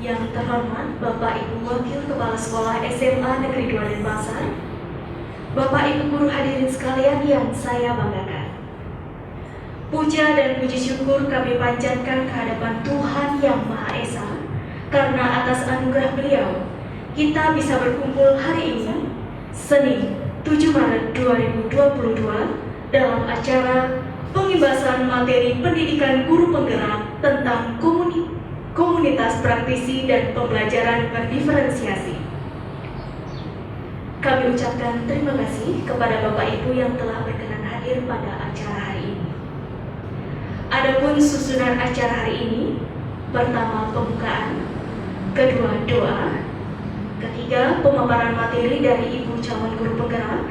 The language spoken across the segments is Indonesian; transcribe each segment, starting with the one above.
Yang terhormat Bapak Ibu Wakil Kepala Sekolah SMA Negeri 2 Denpasar, Bapak Ibu guru hadirin sekalian yang saya banggakan. Puja dan puji syukur kami panjatkan kehadapan Tuhan Yang Maha Esa, karena atas anugerah Beliau, kita bisa berkumpul hari ini, Senin 7 Maret 2022, dalam acara pengimbasan materi pendidikan guru penggerak tentang komunitas praktisi dan pembelajaran berdiferensiasi. Kami ucapkan terima kasih kepada Bapak Ibu yang telah berkenan hadir pada acara hari ini. Adapun susunan acara hari ini, pertama pembukaan, kedua doa, ketiga pemaparan materi dari Ibu calon guru penggerak,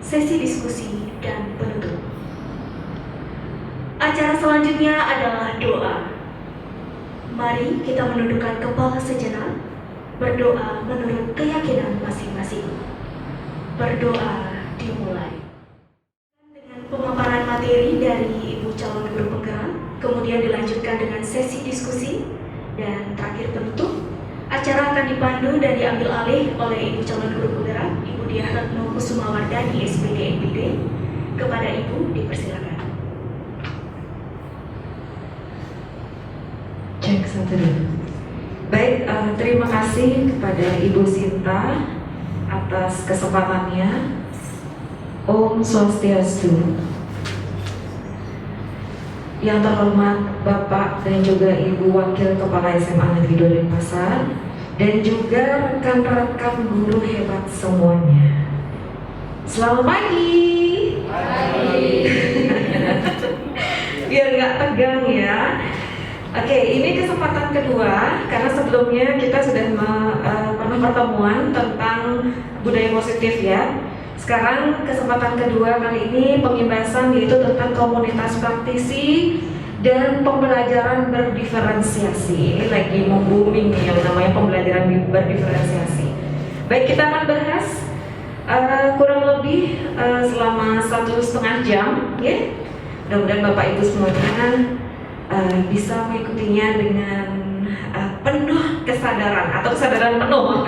sesi diskusi, dan penutup. Acara selanjutnya adalah doa. Mari kita menundukkan kepala sejenak, berdoa menurut keyakinan masing-masing. Berdoa dimulai. Dengan pemaparan materi dari Ibu calon guru penggerak, kemudian dilanjutkan dengan sesi diskusi, dan terakhir penutup. Acara akan dipandu dan diambil alih oleh Ibu calon guru penggerak, Ibu Diah Retno Kusumawardani SPD MPD. Kepada Ibu dipersilakan. Cek satu dulu. Baik, terima kasih kepada Ibu Sinta atas kesempatannya. Om Swastiastu. Yang terhormat Bapak dan juga Ibu Wakil Kepala SMA Negeri 2 Denpasar, dan juga rekan-rekan guru hebat semuanya. Selamat pagi. Biar nggak tegang ya. Oke, ini kesempatan kedua karena sebelumnya kita sudah pernah pertemuan tentang budaya positif ya. Sekarang kesempatan kedua kali ini pengimbasan yaitu tentang komunitas praktisi dan pembelajaran berdiferensiasi. Ini lagi booming nih yang namanya pembelajaran berdiferensiasi. Baik, kita akan bahas kurang lebih selama 1,5 jam ya. Mudah-mudahan Bapak Ibu semuanya bisa mengikutinya dengan penuh kesadaran atau kesadaran penuh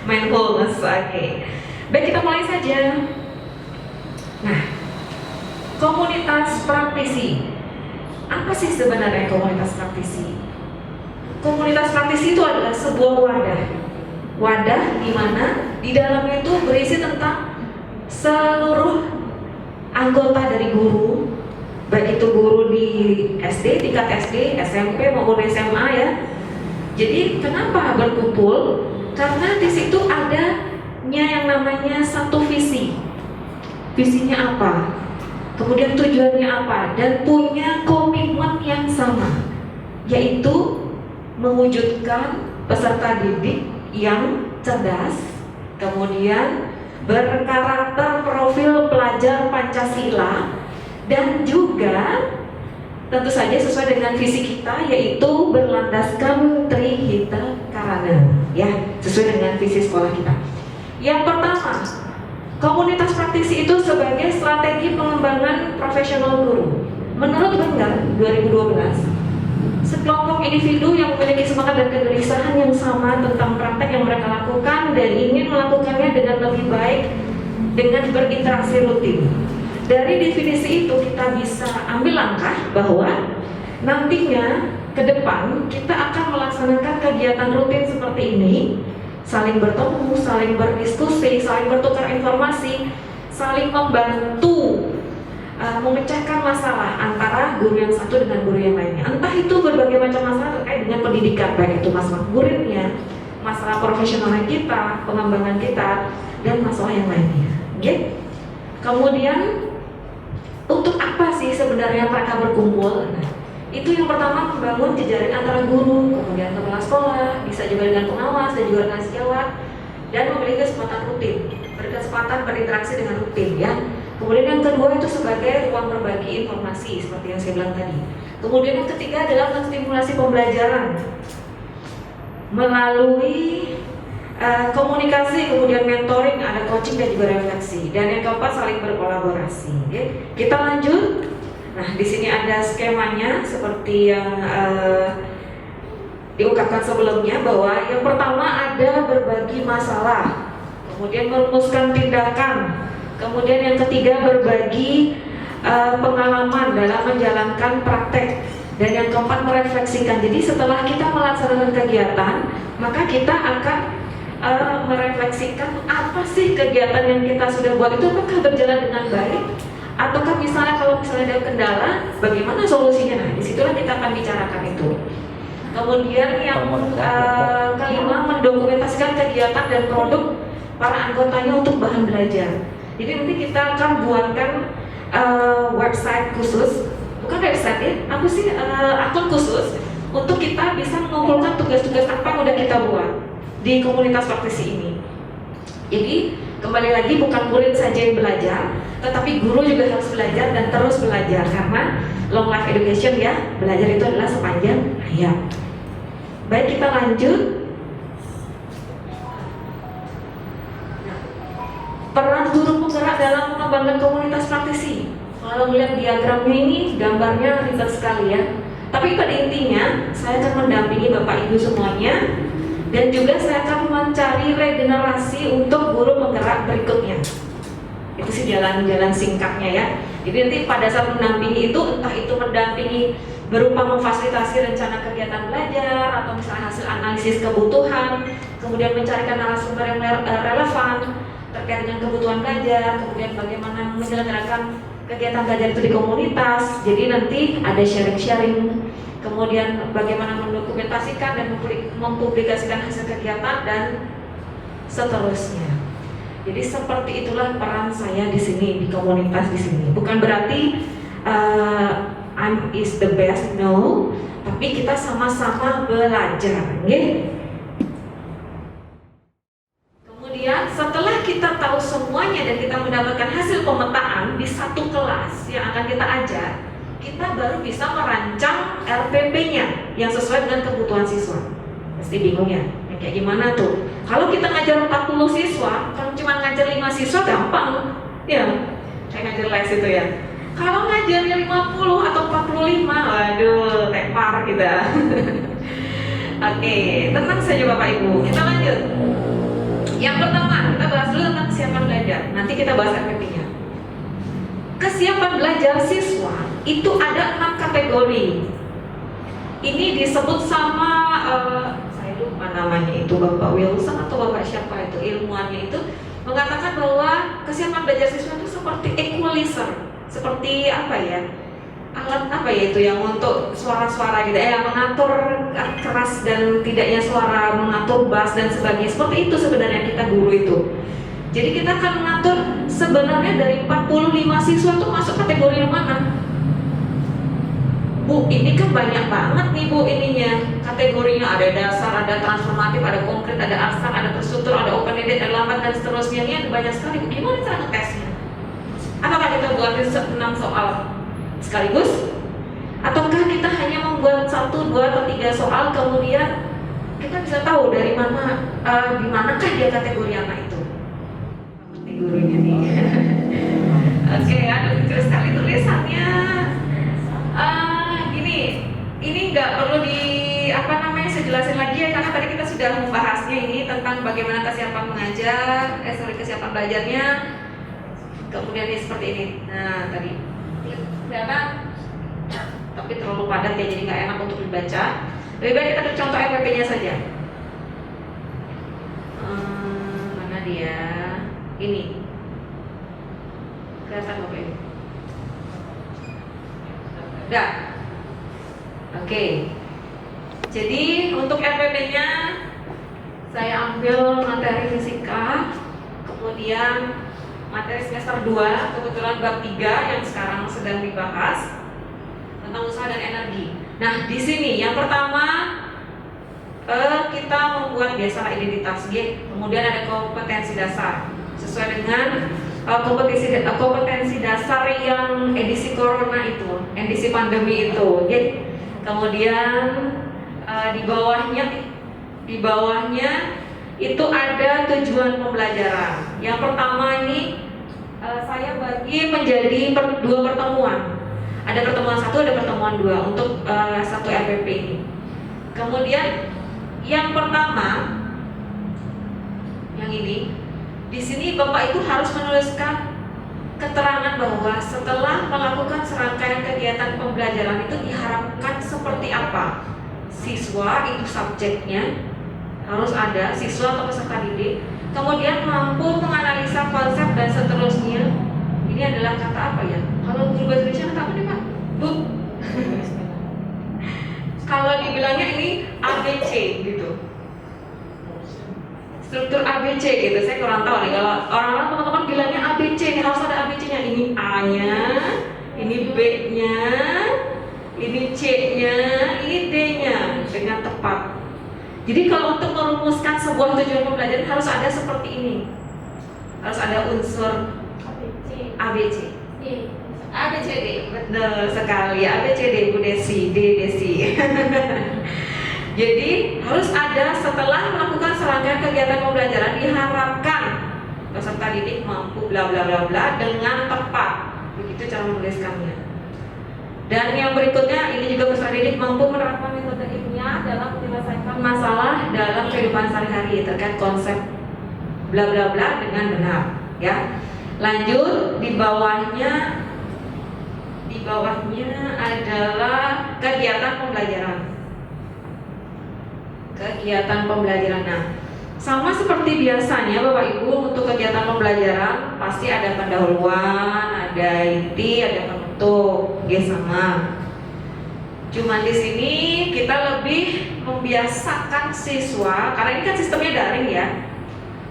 mindfulness. Oke. Baik, kita mulai saja. Nah, komunitas praktisi. Apa sih sebenarnya komunitas praktisi? Komunitas praktisi itu adalah sebuah wadah. Wadah di mana di dalamnya itu berisi tentang seluruh anggota dari guru, baik itu guru di SD, tingkat SD, SMP maupun SMA ya. Jadi kenapa berkumpul? Karena di situ adanya yang namanya satu visi. Visinya apa? Kemudian tujuannya apa? Dan punya komitmen yang sama, yaitu mewujudkan peserta didik yang cerdas, kemudian berkarakter profil pelajar Pancasila, dan juga tentu saja sesuai dengan visi kita, yaitu berlandaskan Trihita Karana ya, sesuai dengan visi sekolah kita. Yang pertama, komunitas praktisi itu sebagai strategi pengembangan profesional guru. Menurut Wenger 2012, sekelompok individu yang memiliki semangat dan kegelisahan yang sama tentang praktek yang mereka lakukan dan ingin melakukannya dengan lebih baik dengan berinteraksi rutin. Dari definisi itu kita bisa ambil langkah bahwa nantinya ke depan kita akan melaksanakan kegiatan rutin seperti ini, saling bertemu, saling berdiskusi, saling bertukar informasi, saling membantu memecahkan masalah antara guru yang satu dengan guru yang lainnya. Entah itu berbagai macam masalah terkait dengan pendidikan, baik itu masalah muridnya, masalah profesionalnya kita, pengembangan kita, dan masalah yang lainnya. Okay? Kemudian untuk apa sih sebenarnya mereka berkumpul? Nah, itu yang pertama membangun jejaring antara guru, kemudian kepala sekolah, bisa juga dengan pengawas dan juga dengan sejawat, dan memiliki kesempatan rutin, berkesempatan berinteraksi dengan rutin ya. Kemudian yang kedua itu sebagai ruang berbagi informasi seperti yang saya bilang tadi. Kemudian yang ketiga adalah menstimulasi pembelajaran melalui komunikasi, kemudian mentoring, ada coaching dan juga refleksi. Dan yang keempat saling berkolaborasi. Okay? Kita lanjut. Nah, di sini ada skemanya seperti yang diungkapkan sebelumnya bahwa yang pertama ada berbagi masalah, kemudian merumuskan tindakan, kemudian yang ketiga berbagi pengalaman dalam menjalankan praktek, dan yang keempat merefleksikan. Jadi setelah kita melaksanakan kegiatan, maka kita akan merefleksikan apa sih kegiatan yang kita sudah buat itu, apakah berjalan dengan baik, ataukah misalnya kalau misalnya ada kendala, bagaimana solusinya. Nah, disitulah kita akan bicarakan itu. Kemudian yang kelima, mendokumentasikan kegiatan dan produk para anggotanya untuk bahan belajar. Jadi nanti kita akan buatkan website khusus, bukan website ya, akun khusus untuk kita bisa mengumpulkan tugas-tugas apa yang udah kita buat di komunitas praktisi ini. Jadi kembali lagi, bukan murid saja yang belajar, tetapi guru juga harus belajar dan terus belajar, karena long life education ya, belajar itu adalah sepanjang hayat. Baik, kita lanjut. Peran guru penggerak dalam mengembangkan komunitas praktisi. Kalau melihat diagramnya ini, gambarnya ribet sekali ya. Tapi pada intinya, saya akan mendampingi Bapak Ibu semuanya, dan juga saya akan mencari regenerasi untuk guru penggerak berikutnya. Itu sih jalan-jalan singkatnya ya. Jadi nanti pada saat mendampingi itu, entah itu mendampingi berupa memfasilitasi rencana kegiatan belajar, atau misalnya hasil analisis kebutuhan, kemudian mencarikan narasumber yang relevan terkait dengan kebutuhan belajar, kemudian bagaimana menyelenggarakan kegiatan belajar itu di komunitas. Jadi nanti ada sharing-sharing, kemudian bagaimana mendokumentasikan dan mempublikasikan hasil kegiatan, dan seterusnya. Jadi seperti itulah peran saya di sini, di komunitas di sini. Bukan berarti I'm is the best, no, tapi kita sama-sama belajar, okay? Kemudian setelah kita tahu semuanya dan kita mendapatkan hasil pemetaan di satu kelas yang akan kita ajar, kita baru bisa merancang RPP-nya yang sesuai dengan kebutuhan siswa. Pasti bingung ya, kayak gimana tuh? Kalau kita ngajar 40 siswa, kalau cuma ngajar 5 siswa gampang, ya, kayak ngajar les itu ya. Kalau ngajarnya 50 atau 45, waduh, tepar kita. Oke, tenang saja Bapak Ibu, kita lanjut. Yang pertama, kita bahas dulu tentang kesiapan belajar. Nanti kita bahas RPP-nya. Kesiapan belajar siswa itu ada 6 kategori. Ini disebut sama saya lupa namanya itu, Bapak Wilson atau Bapak siapa itu, ilmuannya itu mengatakan bahwa kesiapan belajar siswa itu seperti equalizer, seperti apa ya, alat apa ya itu yang untuk suara-suara gitu, mengatur keras dan tidaknya suara, mengatur bass dan sebagainya. Seperti itu sebenarnya kita guru itu. Jadi kita akan mengatur sebenarnya dari 45 siswa itu masuk kategori yang mana. Bu, ini kan banyak banget nih Bu ininya, kategorinya ada dasar, ada transformatif, ada konkret, ada abstrak, ada terstruktur, ada open-ended, ada lambat dan seterusnya. Ini ada banyak sekali. Gimana cara ngetesnya? Apakah kita buatin 6 soal sekaligus? Ataukah kita hanya membuat 1, 2, atau 3 soal, kemudian kita bisa tahu dari mana, di manakah dia kategori apa itu? Seperti gurunya nih. Oke, aduh kecil sekali tulisannya. Ini nggak perlu saya jelasin lagi ya, karena tadi kita sudah membahasnya ini tentang bagaimana kesiapan mengajar, kesiapan belajarnya. Kemudian ini seperti ini. Nah, tadi kelihatan, tapi terlalu padat ya, jadi nggak enak untuk dibaca. Lebih baik kita contoh RPP-nya saja. Mana dia? Ini. Kelihatan Bapak ini. Udah. Oke. Jadi untuk RPP-nya saya ambil materi fisika, kemudian materi semester 2, kebetulan bab 3 yang sekarang sedang dibahas tentang usaha dan energi. Nah, di sini yang pertama kita membuat biasalah identitas G, kemudian ada kompetensi dasar sesuai dengan kompetensi dasar yang edisi corona itu, edisi pandemi itu. Kemudian di bawahnya itu ada tujuan pembelajaran. Yang pertama ini saya bagi menjadi 2 pertemuan. Ada pertemuan 1, ada pertemuan 2 untuk 1 RPP ini. Kemudian yang pertama, yang ini, di sini Bapak Ibu harus menuliskan keterangan bahwa setelah melakukan serangkaian kegiatan pembelajaran itu diharapkan seperti apa. Siswa itu subjeknya harus ada, siswa atau peserta didik. Kemudian mampu menganalisa konsep dan seterusnya. Ini adalah kata apa ya? Kalau guru bahasa Indonesia kata apa nih Pak? Bu? Kalau dibilangnya ini ABC gitu. Struktur ABC gitu, saya kurang tahu nih. Kalau orang-orang teman-teman bilangnya ABC nih, harus ada ABC-nya. Ini A-nya, ini B-nya, ini C-nya, ini D-nya dengan tepat. Jadi kalau untuk merumuskan sebuah tujuan pembelajaran harus ada seperti ini. Harus ada unsur ABC. ABCD, betul sekali. ABCD Bu Desi, D Desi. Jadi harus ada setelah melakukan serangkaian kegiatan pembelajaran diharapkan peserta didik mampu bla bla bla bla dengan tepat. Begitu cara menuliskannya. Dan yang berikutnya ini juga peserta didik mampu menerapkan metode ilmiah dalam menyelesaikan masalah dalam kehidupan sehari-hari terkait konsep bla bla bla dengan benar, ya. Lanjut di bawahnya adalah kegiatan pembelajaran. Kegiatan pembelajaran. Nah, sama seperti biasanya Bapak Ibu untuk kegiatan pembelajaran pasti ada pendahuluan, ada inti, ada penutup, ya sama. Cuma di sini kita lebih membiasakan siswa karena ini kan sistemnya daring ya.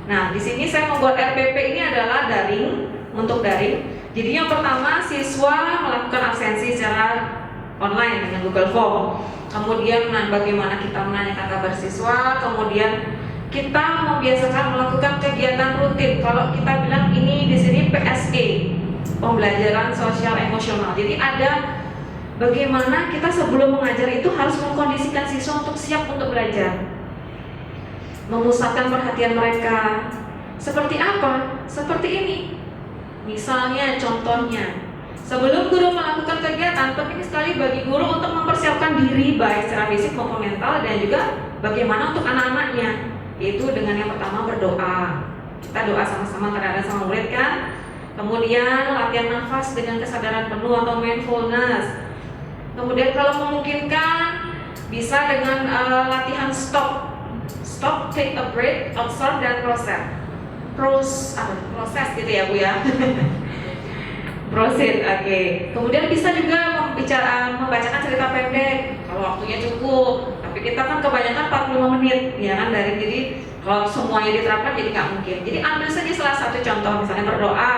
Nah, di sini saya membuat RPP ini adalah daring, untuk daring. Jadi yang pertama siswa melakukan absensi secara online dengan Google Form. Kemudian bagaimana kita menanyakan kabar siswa. Kemudian kita membiasakan melakukan kegiatan rutin. Kalau kita bilang ini di sini PSE, pembelajaran sosial emosional. Jadi ada bagaimana kita sebelum mengajar itu harus mengkondisikan siswa untuk siap untuk belajar. Memusatkan perhatian mereka. Seperti apa? Seperti ini. Misalnya contohnya, sebelum guru melakukan kegiatan, penting sekali bagi guru untuk mempersiapkan diri baik secara fisik maupun mental dan juga bagaimana untuk anak-anaknya, yaitu dengan yang pertama berdoa. Kita doa sama-sama kadang-kadang sama murid kan. Kemudian latihan nafas dengan kesadaran penuh atau mindfulness. Kemudian kalau memungkinkan bisa dengan latihan stop, take a break, observe dan proses gitu ya Bu ya. Proceed, oke. Kemudian bisa juga membacakan cerita pendek kalau waktunya cukup. Tapi kita kan kebanyakan 45 menit ya kan dari, jadi kalau semuanya diterapkan jadi nggak mungkin. Jadi ambil saja salah satu contoh, misalnya berdoa,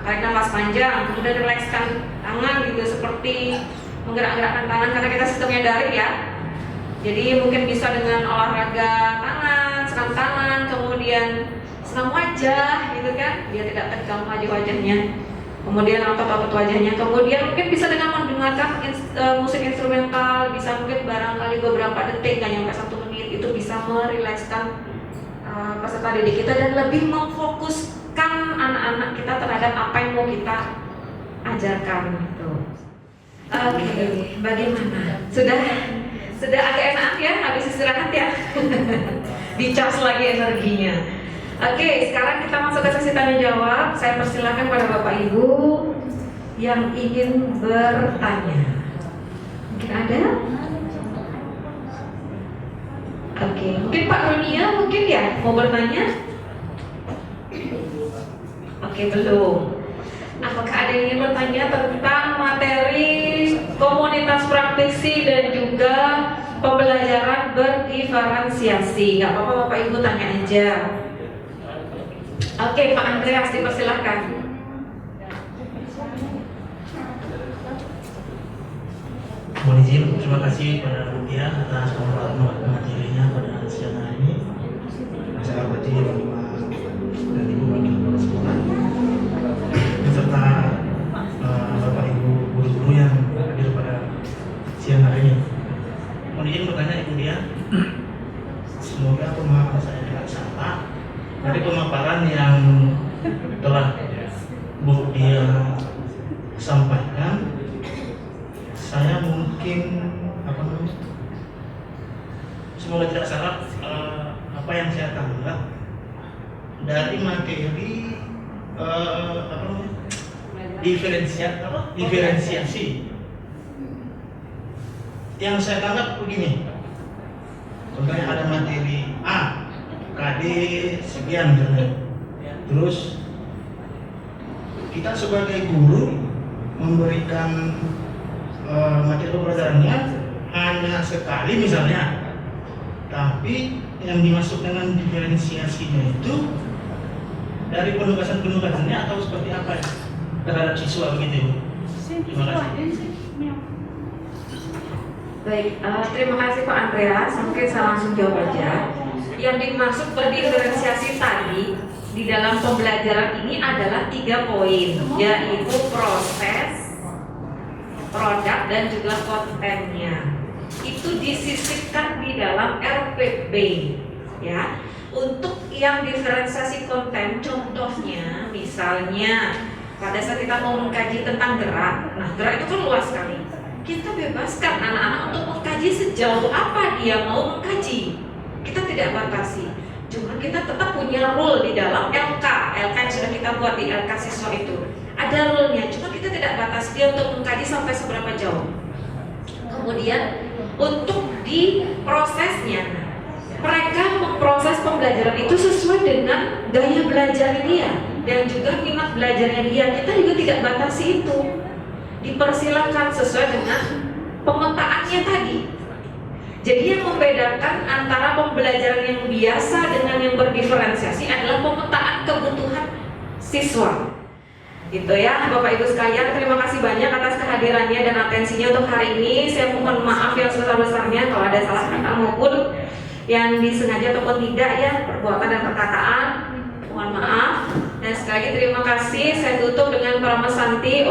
tarik nafas panjang, kemudian rilekskan tangan gitu seperti menggerak-gerakkan tangan karena kita sistemnya daring ya. Jadi mungkin bisa dengan olahraga tangan, senam tangan, kemudian senam wajah gitu kan, biar tidak tegang wajahnya. Kemudian otot-otot wajahnya. Kemudian mungkin bisa dengan mendengarkan musik instrumental, bisa mungkin barangkali beberapa detik, nggak nyampe 1 menit, itu bisa merilekskan peserta didik kita dan lebih memfokuskan anak-anak kita terhadap apa yang mau kita ajarkan gitu. Oke, bagaimana? Sudah agak enak ya, habis istirahat ya. Dicas lagi energinya. Oke, sekarang kita masuk ke sesi tanya jawab. Saya persilakan pada Bapak Ibu yang ingin bertanya. Mungkin ada? Oke, mungkin Pak Ronia mungkin ya mau bertanya? Oke, belum. Apakah ada yang ingin bertanya tentang materi komunitas praktisi dan juga pembelajaran berdiferensiasi? Gak apa-apa Bapak Ibu tanya aja. Oke, Pak Andreas dipersilakan. Mohon izin, terima kasih pada Bu Tia atas materinya pada siang hari ini. Saya hormati Bapak dan Ibu Wakil Kepala Sekolah beserta Bapak Ibu guru-guru yang hadir pada siang hari ini. Mohon izin bertanya Ibu Tia. Semoga pemahaman saya tidak salah dari pemaparan yang telah Bu Tia sampaikan. Saya mungkin semoga tidak salah apa yang saya tangkap dari materi diferensiasi. Yang saya tangkap begini, contohnya ada materi A, KD sekian misalnya. Terus kita sebagai guru memberikan materi pembelajarannya hanya sekali misalnya, tapi yang dimaksud dengan diferensiasinya itu dari penugasannya atau seperti apa ya terhadap siswa begitu. Terima kasih. Baik, terima kasih Pak Andreas. Mungkin saya langsung jawab aja. Yang dimaksud berdiferensiasi tadi di dalam pembelajaran ini adalah 3 poin, yaitu proses, produk, dan juga kontennya. Itu disisipkan di dalam RPP, ya. Untuk yang diferensiasi konten, contohnya, misalnya pada saat kita mau mengkaji tentang gerak, nah gerak itu kan luas sekali. Kita bebaskan anak-anak untuk mengkaji sejauh apa dia mau mengkaji. Kita tidak batasi. Cuma kita tetap punya rule di dalam LK yang sudah kita buat di LK siswa itu. Ada rule-nya, cuma kita tidak batasi dia untuk mengkaji sampai seberapa jauh. Kemudian untuk di prosesnya, mereka memproses pembelajaran itu sesuai dengan gaya belajar dia dan juga minat belajarnya dia. Kita juga tidak batasi itu. Dipersilakan sesuai dengan pemetaannya tadi. Jadi yang membedakan antara pembelajaran yang biasa dengan yang berdiferensiasi adalah pemetaan kebutuhan siswa. Gitu ya, Bapak Ibu sekalian, terima kasih banyak atas kehadirannya dan atensinya untuk hari ini. Saya mohon maaf yang sebesar-besarnya kalau ada salah kata maupun yang disengaja ataupun tidak ya, perbuatan dan perkataan. Mohon maaf. Dan sekali lagi terima kasih. Saya tutup dengan Paramasanti.